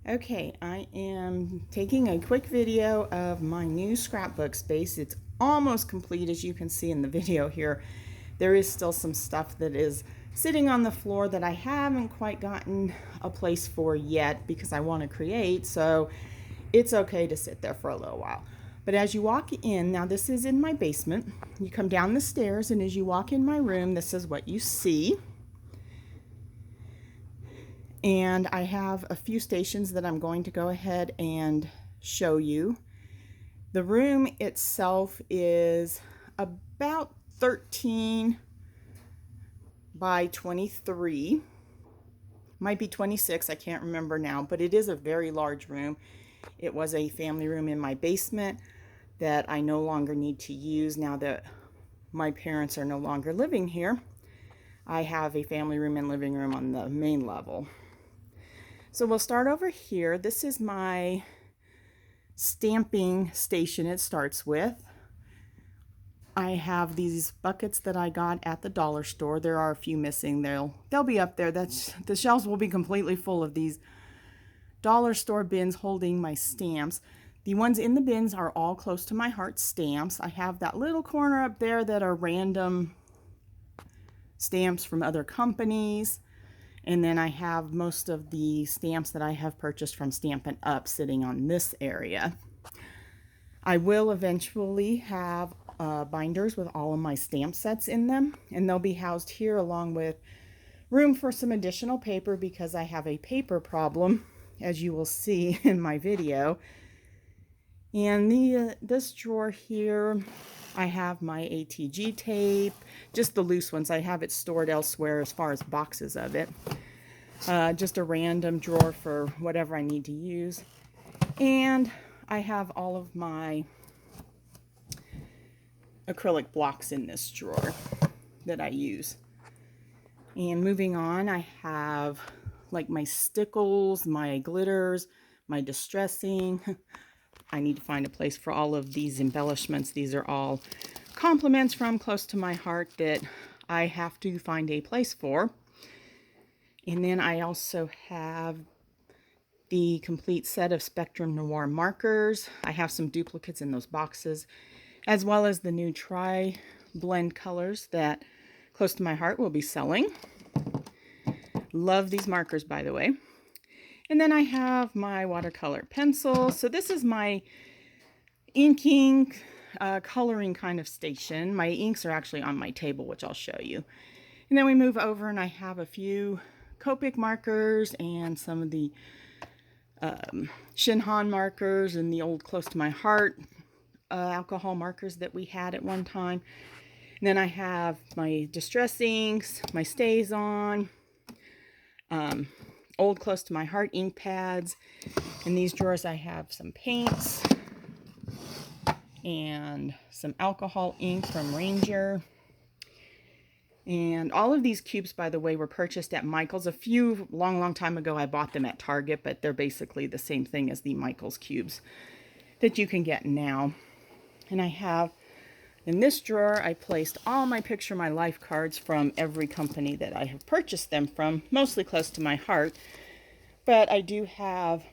Okay, I am taking a quick video of my new scrapbook space. It's almost complete, as you can see in the video here. There is still some stuff that is sitting on the floor that I haven't quite gotten a place for yet because I want to create, so it's okay to sit there for a little while. But as you walk in, now this is in my basement, you come down the stairs, and as you walk in my room, this is what you see. And I have a few stations that I'm going to go ahead and show you. The room itself is about 13 by 23. Might be 26, I can't remember now, but it is a very large room. It was a family room in my basement that I no longer need to use now that my parents are no longer living here. I have a family room and living room on the main level. So we'll start over here. This is my stamping station it starts with. I have these buckets that I got at the dollar store. There are a few missing. They'll be up there. The shelves will be completely full of these dollar store bins holding my stamps. The ones in the bins are all close to my heart stamps. I have that little corner up there that are random stamps from other companies. And then I have most of the stamps that I have purchased from Stampin' Up! Sitting on this area. I will eventually have binders with all of my stamp sets in them, and they'll be housed here along with room for some additional paper because I have a paper problem, as you will see in my video. And this drawer here, I have my ATG tape, just the loose ones. I have it stored elsewhere as far as boxes of it. Just a random drawer for whatever I need to use. And I have all of my acrylic blocks in this drawer that I use. And moving on, I have like my stickles, my glitters, my distressing. I need to find a place for all of these embellishments. These are all compliments from close to my heart that I have to find a place for. And then I also have the complete set of Spectrum Noir markers. I have some duplicates in those boxes, as well as the new tri-blend colors that Close to My Heart will be selling. Love these markers, by the way. And then I have my watercolor pencils. So this is my inking, coloring kind of station. My inks are actually on my table, which I'll show you. And then we move over and I have a few Copic markers and some of the Shinhan markers and the old Close to My Heart alcohol markers that we had at one time. And then I have my distress inks, my Stays On, old Close to My Heart ink pads. In these drawers I have some paints and some alcohol ink from Ranger. And all of these cubes, by the way, were purchased at Michael's. A few long time ago I bought them at Target, but they're basically the same thing as the Michael's cubes that you can get now. And I have, in this drawer, I placed all my Picture My Life cards from every company that I have purchased them from, mostly Close to My Heart. But I do have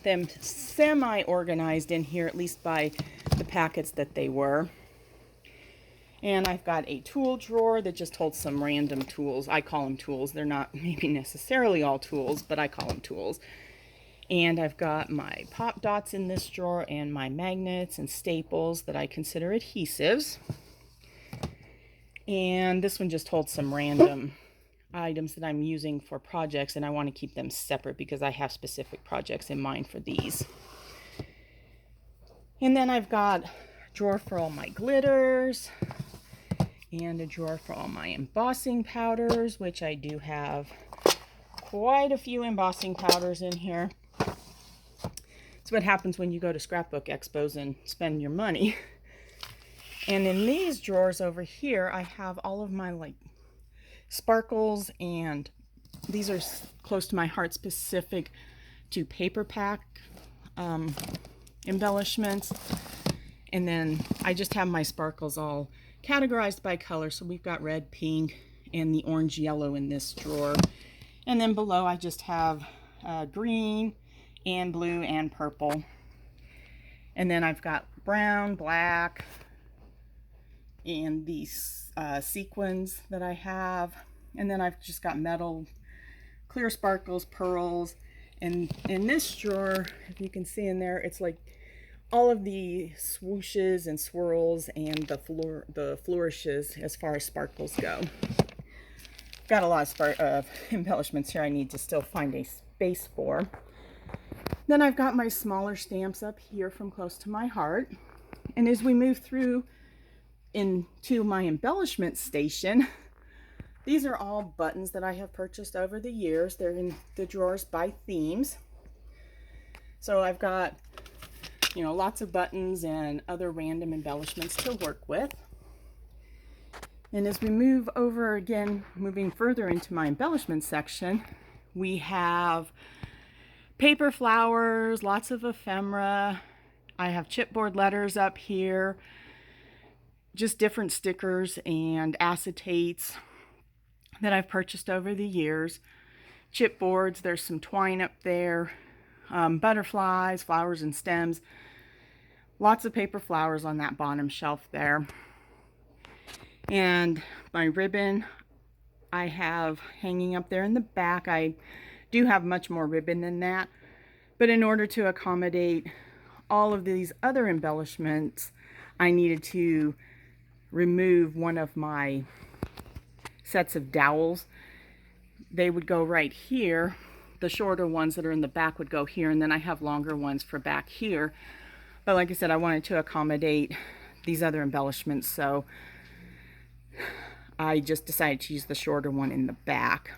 them semi-organized in here, at least by the packets that they were. And I've got a tool drawer that just holds some random tools. I call them tools. They're not maybe necessarily all tools, but I call them tools. And I've got my pop dots in this drawer and my magnets and staples that I consider adhesives. And this one just holds some random items that I'm using for projects, and I want to keep them separate because I have specific projects in mind for these. And then I've got a drawer for all my glitters and a drawer for all my embossing powders, which I do have quite a few embossing powders in here. It's what happens when you go to scrapbook expos and spend your money. And in these drawers over here, I have all of my like sparkles, and these are Close to My Heart specific to paper pack embellishments. And then I just have my sparkles all categorized by color. So we've got red, pink, and the orange yellow in this drawer. And then below I just have green, and blue and purple. And then I've got brown, black, and these sequins that I have. And then I've just got metal, clear sparkles, pearls. And in this drawer, if you can see in there, it's like all of the swooshes and swirls and the flourishes as far as sparkles go. Got a lot of embellishments here I need to still find a space for. Then I've got my smaller stamps up here from Close to My Heart. And as we move through into my embellishment station, these are all buttons that I have purchased over the years. They're in the drawers by themes. So I've got, lots of buttons and other random embellishments to work with. And as we move over again, moving further into my embellishment section, we have paper flowers, lots of ephemera. I have chipboard letters up here, just different stickers and acetates that I've purchased over the years. Chipboards, there's some twine up there, butterflies, flowers and stems. Lots of paper flowers on that bottom shelf there. And my ribbon I have hanging up there in the back. I do have much more ribbon than that, but in order to accommodate all of these other embellishments, I needed to remove one of my sets of dowels. They would go right here. The shorter ones that are in the back would go here, and then I have longer ones for back here. But like I said, I wanted to accommodate these other embellishments, so I just decided to use the shorter one in the back.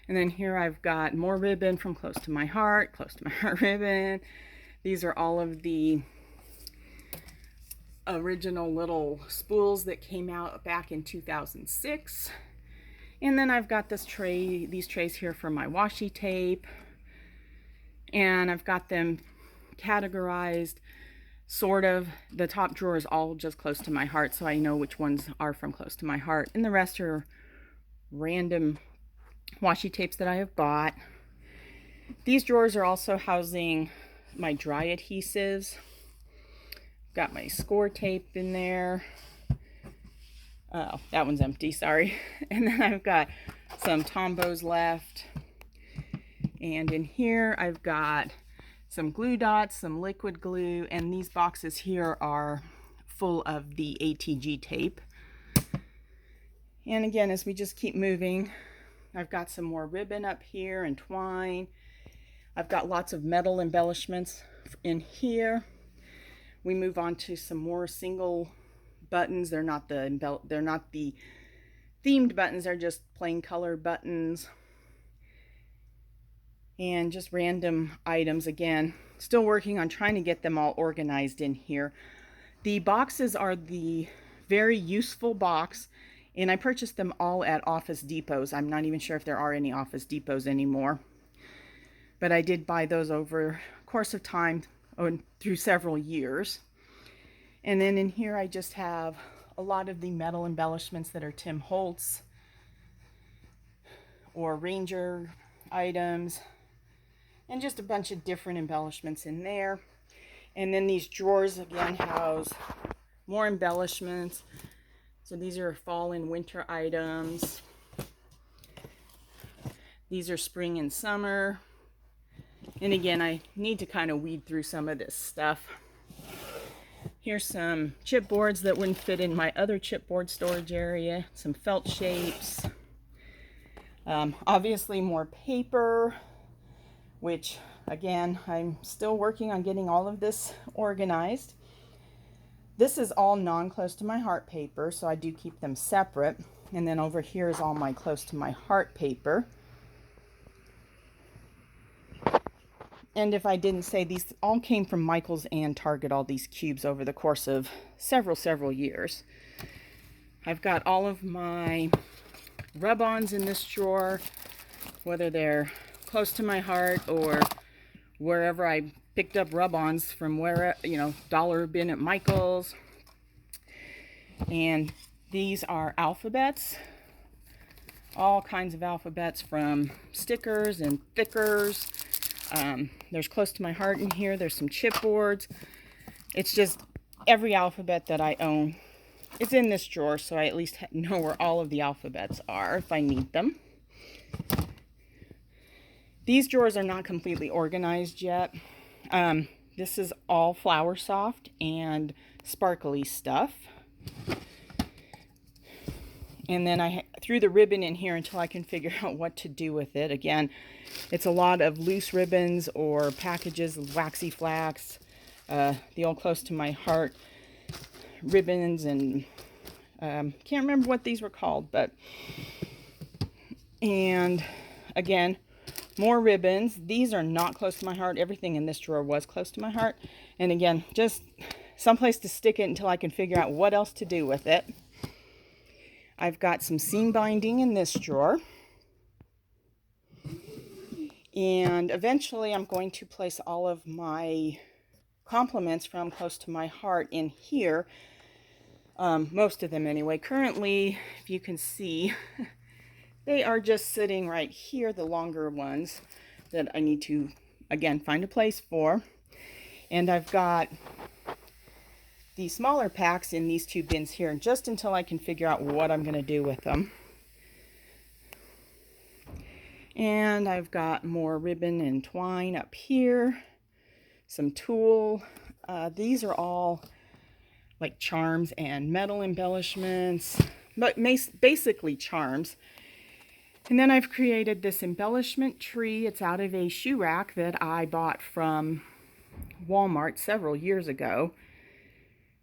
And then here I've got more ribbon from Close to My Heart ribbon. These are all of the original little spools that came out back in 2006. And then I've got these trays here for my washi tape. And I've got them categorized, sort of. The top drawer is all just Close to My Heart, so I know which ones are from Close to My Heart. And the rest are random washi tapes that I have bought. These drawers are also housing my dry adhesives. Got my score tape in there. Oh, that one's empty, sorry. And then I've got some Tombows left. And in here I've got some glue dots, some liquid glue, and these boxes here are full of the ATG tape. And again, as we just keep moving, I've got some more ribbon up here and twine. I've got lots of metal embellishments in here. We move on to some more single buttons. They're not the themed buttons, they're just plain colored buttons. And just random items. Again, still working on trying to get them all organized in here. The boxes are the very useful box, and I purchased them all at Office Depots. I'm not even sure if there are any Office Depots anymore, but I did buy those over the course of time, through several years. And then in here I just have a lot of the metal embellishments that are Tim Holtz or Ranger items, and just a bunch of different embellishments in there. And then these drawers again house more embellishments. So these are fall and winter items. These are spring and summer. And again, I need to kind of weed through some of this stuff. Here's some chipboards that wouldn't fit in my other chipboard storage area. Some felt shapes. Obviously more paper, which again, I'm still working on getting all of this organized. This is all non-Close to My Heart paper, so I do keep them separate. And then over here is all my Close to My Heart paper. And if I didn't say, these all came from Michael's and Target, all these cubes over the course of several years. I've got all of my rub-ons in this drawer, whether they're Close to My Heart or wherever I picked up rub-ons from, where, dollar bin at Michael's. And these are alphabets, all kinds of alphabets, from stickers and thickers. There's Close to My Heart in here. There's some chipboards. It's just every alphabet that I own. It's in this drawer, so I at least know where all of the alphabets are if I need them. These drawers are not completely organized yet. This is all Flower Soft and sparkly stuff. And then I threw the ribbon in here until I can figure out what to do with it. Again, it's a lot of loose ribbons or packages of waxy flax, the old Close to My Heart ribbons, and can't remember what these were called, but, and again, more ribbons. These are not close to my heart. Everything in this drawer was close to my heart. And again, just someplace to stick it until I can figure out what else to do with it. I've got some seam binding in this drawer. And eventually I'm going to place all of my compliments from Close to My Heart in here. Most of them anyway. Currently, if you can see, they are just sitting right here, the longer ones that I need to, again, find a place for. And I've got the smaller packs in these two bins here, just until I can figure out what I'm going to do with them. And I've got more ribbon and twine up here, some tulle. These are all like charms and metal embellishments, but basically charms. And then I've created this embellishment tree. It's out of a shoe rack that I bought from Walmart several years ago,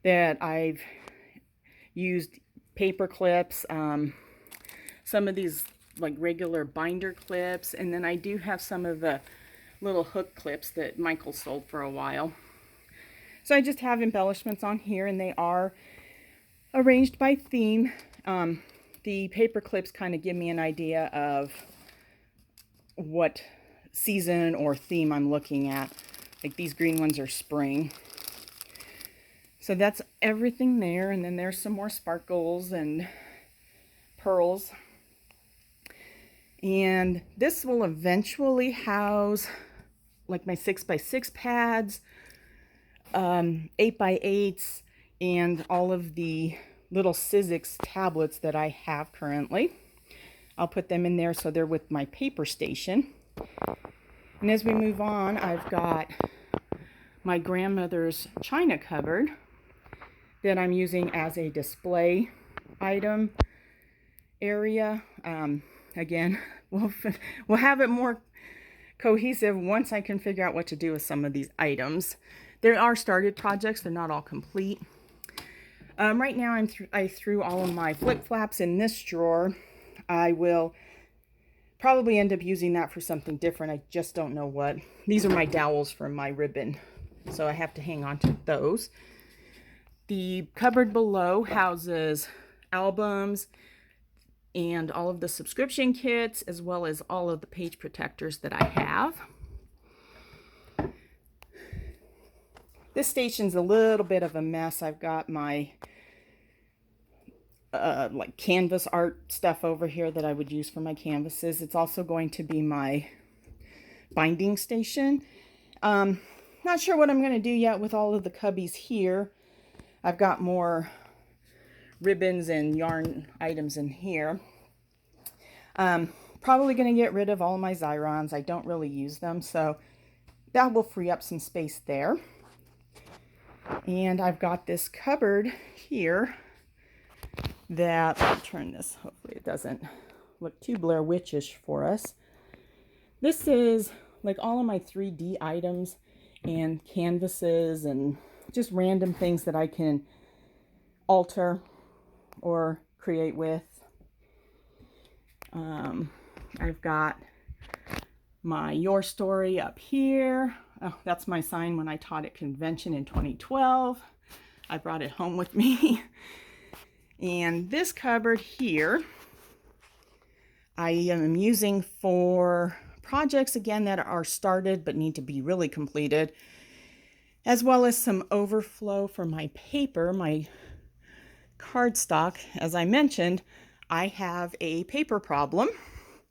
that I've used paper clips, some of these like regular binder clips, and then I do have some of the little hook clips that Michael sold for a while. So I just have embellishments on here, and they are arranged by theme. The paper clips kind of give me an idea of what season or theme I'm looking at. Like these green ones are spring. So that's everything there. And then there's some more sparkles and pearls. And this will eventually house like my 6x6 pads, 8x8s, and all of the little Sizzix tablets that I have currently. I'll put them in there so they're with my paper station. And as we move on, I've got my grandmother's china cupboard that I'm using as a display item area. Again, we'll have it more cohesive once I can figure out what to do with some of these items. There are started projects, they're not all complete. Right now I threw all of my flip flaps in this drawer. I will probably end up using that for something different. I just don't know what. These are my dowels for my ribbon, so I have to hang on to those. The cupboard below houses albums and all of the subscription kits, as well as all of the page protectors that I have. This station's a little bit of a mess. I've got my like canvas art stuff over here that I would use for my canvases. It's also going to be my binding station. Not sure what I'm going to do yet with all of the cubbies here. I've got more ribbons and yarn items in here. Probably going to get rid of all of my Xyrons. I don't really use them, so that will free up some space there. And I've got this cupboard here that, I'll turn this, hopefully it doesn't look too Blair Witch-ish for us. This is like all of my 3D items and canvases and just random things that I can alter or create with. I've got my Your Story up here. Oh, that's my sign when I taught at convention in 2012. I brought it home with me. And this cupboard here, I am using for projects, again, that are started but need to be really completed, as well as some overflow for my paper, my cardstock. As I mentioned, I have a paper problem,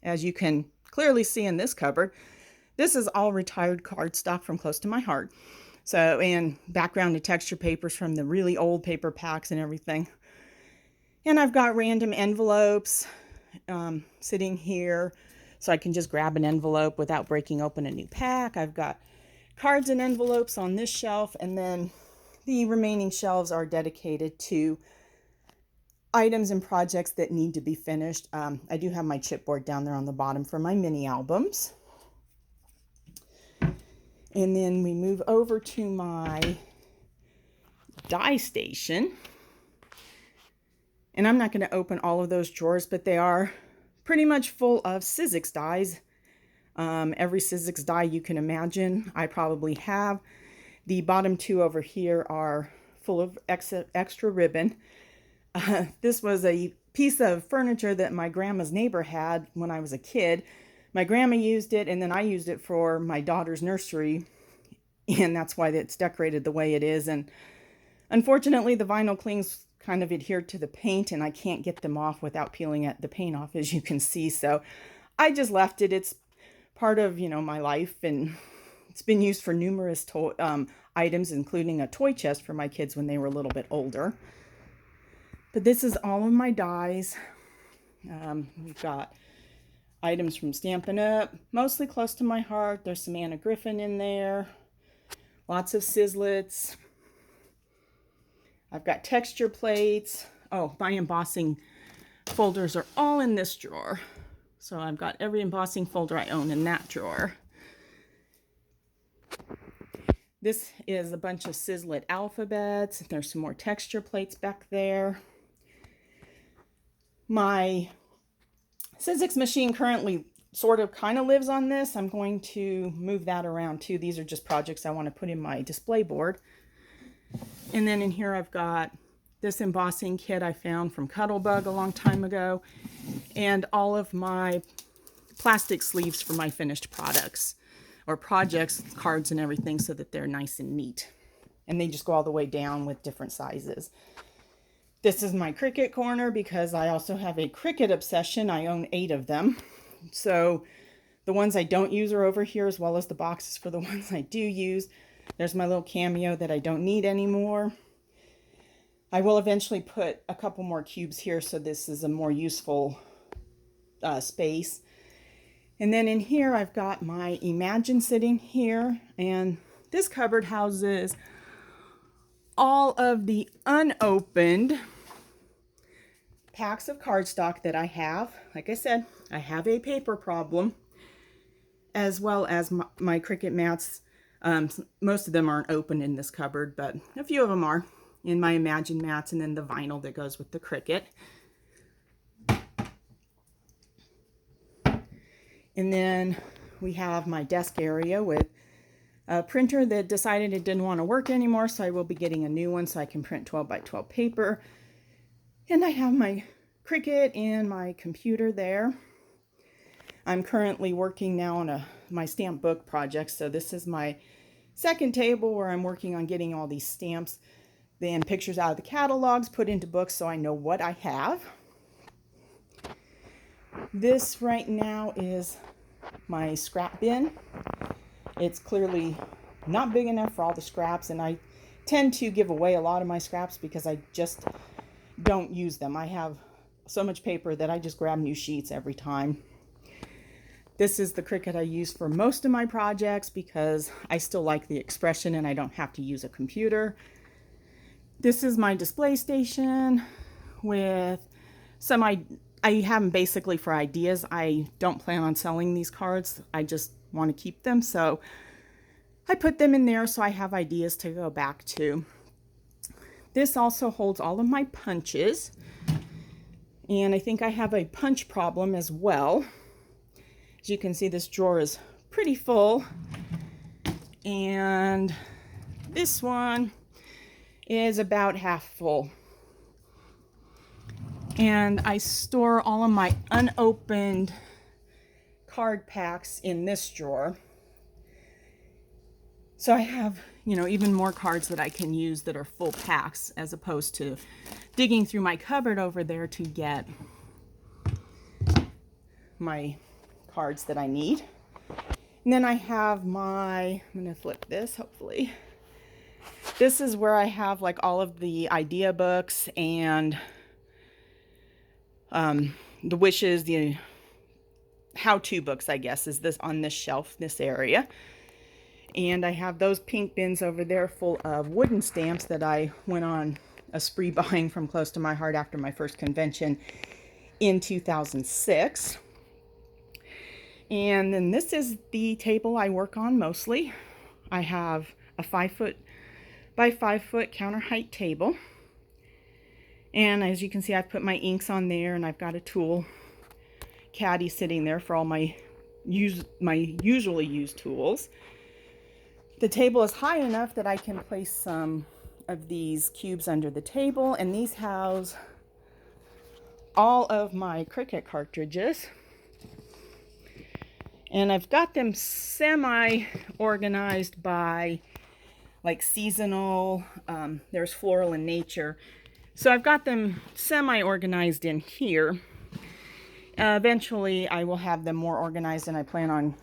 as you can clearly see in this cupboard. This is all retired cardstock from close to my heart. So, and background and texture papers from the really old paper packs and everything. And I've got random envelopes sitting here, so I can just grab an envelope without breaking open a new pack. I've got cards and envelopes on this shelf, and then the remaining shelves are dedicated to items and projects that need to be finished. I do have my chipboard down there on the bottom for my mini albums. And then we move over to my die station. And I'm not going to open all of those drawers, but they are pretty much full of Sizzix dies. Every Sizzix die you can imagine, I probably have. The bottom two over here are full of extra ribbon. This was a piece of furniture that my grandma's neighbor had when I was a kid. My grandma used it, and then I used it for my daughter's nursery, and that's why it's decorated the way it is. And unfortunately, the vinyl clings kind of adhered to the paint, and I can't get them off without peeling the paint off, as you can see. So I just left it. It's part of, my life, and it's been used for numerous items, including a toy chest for my kids when they were a little bit older. But this is all of my dies. We've got items from Stampin' Up, mostly close to my heart. There's some Anna Griffin in there. Lots of Sizzlets. I've got texture plates. Oh, my embossing folders are all in this drawer. So I've got every embossing folder I own in that drawer. This is a bunch of Sizzlet alphabets. There's some more texture plates back there. My Sizzix machine currently sort of kind of lives on this. I'm going to move that around too. These are just projects I want to put in my display board. And then in here I've got this embossing kit I found from Cuttlebug a long time ago, and all of my plastic sleeves for my finished products or projects, cards and everything, so that they're nice and neat. And they just go all the way down with different sizes. This is my Cricut corner because I also have a Cricut obsession. I own 8 of them. So the ones I don't use are over here, as well as the boxes for the ones I do use. There's my little cameo that I don't need anymore. I will eventually put a couple more cubes here, so this is a more useful space. And then in here I've got my Imagine sitting here, and this cupboard houses all of the unopened packs of cardstock that I have. Like I said, I have a paper problem, as well as my Cricut mats. Most of them aren't open in this cupboard, but a few of them are in my Imagine mats, and then the vinyl that goes with the Cricut. And then we have my desk area with a printer that decided it didn't want to work anymore, so I will be getting a new one so I can print 12 by 12 paper. And I have my Cricut and my computer there. I'm currently working now on my stamp book project, so this is my second table where I'm working on getting all these stamps, then pictures out of the catalogs put into books so I know what I have. This right now is my scrap bin. It's clearly not big enough for all the scraps, and I tend to give away a lot of my scraps because I just don't use them. I have so much paper that I just grab new sheets every time. This is the Cricut I use for most of my projects because I still like the expression and I don't have to use a computer. This is my display station with some, I have them basically for ideas. I don't plan on selling these cards. I just want to keep them. So I put them in there so I have ideas to go back to. This also holds all of my punches. And I think I have a punch problem as well. As you can see, this drawer is pretty full. And this one is about half full. And I store all of my unopened card packs in this drawer. So I have, even more cards that I can use that are full packs, as opposed to digging through my cupboard over there to get my cards that I need. And then I have I'm going to flip this, hopefully. This is where I have like all of the idea books and the wishes, the how-to books, I guess, is this on this shelf, this area. And I have those pink bins over there full of wooden stamps that I went on a spree buying from close to my heart after my first convention in 2006. And then this is the table I work on mostly. I have a 5-foot by 5-foot counter height table. And as you can see, I've put my inks on there, and I've got a tool caddy sitting there for all my usually used tools. The table is high enough that I can place some of these cubes under the table, and these house all of my Cricut cartridges. And I've got them semi-organized by like seasonal, there's floral and nature. So I've got them semi-organized in here. Eventually I will have them more organized, and I plan on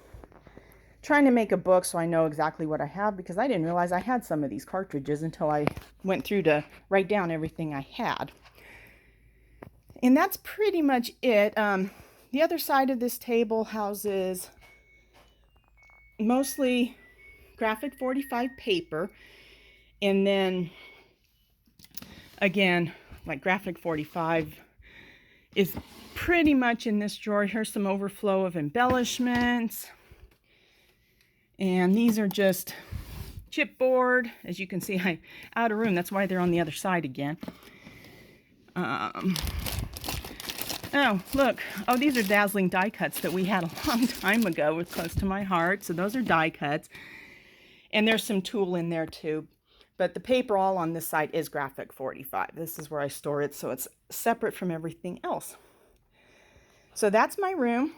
trying to make a book so I know exactly what I have, because I didn't realize I had some of these cartridges until I went through to write down everything I had. And that's pretty much it. The other side of this table houses mostly graphic 45 paper, and then again, like graphic 45 is pretty much in this drawer. Here's some overflow of embellishments, and these are just chipboard. As you can see, I'm out of room, that's why they're on the other side again. Oh, look. Oh, these are dazzling die cuts that we had a long time ago with close to my heart. So those are die cuts. And there's some tulle in there too. But the paper all on this side is graphic 45. This is where I store it, so it's separate from everything else. So that's my room.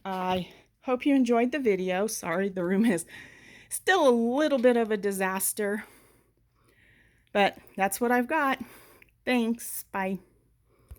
I hope you enjoyed the video. Sorry, the room is still a little bit of a disaster. But that's what I've got. Thanks. Bye.